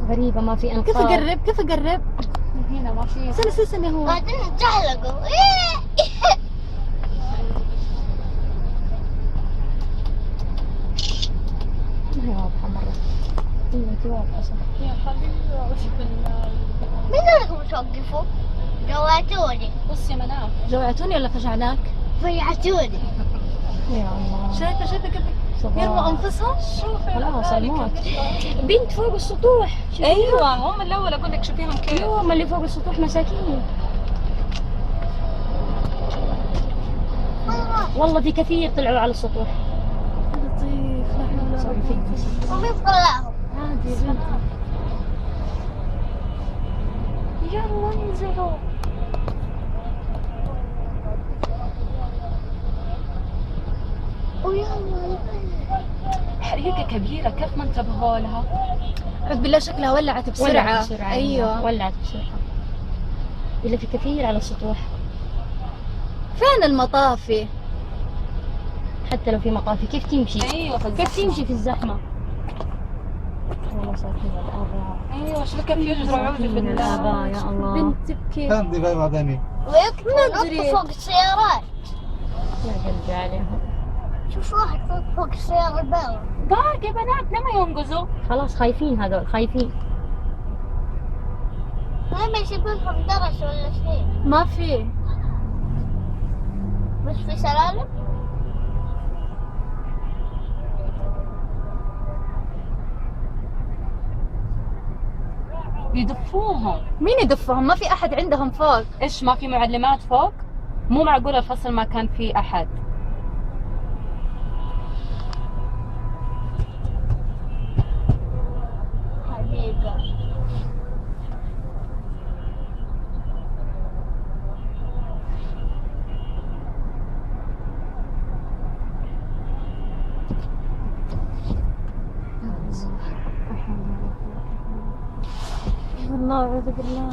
غريبة ما في كيف أنقاض. أقرب؟ كيف أقرب؟ هنا ما في. سنة هو بعدين نتزحلقوا. ما هي واضحة مرة. إيه أنت واضحة صح. يا حبيبي أعوذ بالله. مين اللي توقفوا؟ جوعتوني. بص يا منال. جوعتوني ولا فجعناك؟ فيعتوني. يا الله. شايفة كيف صباح. يرموا أنفسهم؟ خلاص الموت. بنت فوق السطوح. ايوه هم الاول اقول لك شوفيهم كيف. يوم اللي فوق السطوح مساكين. والله في كثير طلعوا على السطوح. لطيف، لا حول ولا سوي قوة. فيك. ومين طلعهم؟ عادي. يلا انزلوا. ويلا حريقة كبيرة كيف ما انتبهوا لها. أعوذ بالله شكلها ولعت بسرعة. ولعت بسرعة. أيوه. ولعت بسرعة. إلا في كثير على السطوح. فين المطافي؟ حتى لو في مطافي كيف تمشي؟ ايوه في كيف الزحمة. تمشي في الزحمة؟ والله مساكين الآباء. ايوه شوف كيف يجروا اعوذ بالله. الآباء يا الله. بنت تبكي. كم دقيقة بعدين؟ ويكتبوا فوق السيارات. يا قلبي عليهم. شوف واحد فوق السيارة البيضاء. باقي بنات لما ينقذوا. خلاص خايفين هذول خايفين. ما يسيبون لهم درس ولا شيء. ما في. بس في سلالم. يدفوهم. مين يدفهم؟ ما في أحد عندهم فوق. ايش ما في معلمات فوق؟ مو معقول الفصل ما كان فيه احد. حقيقة. والله أعوذ بالله.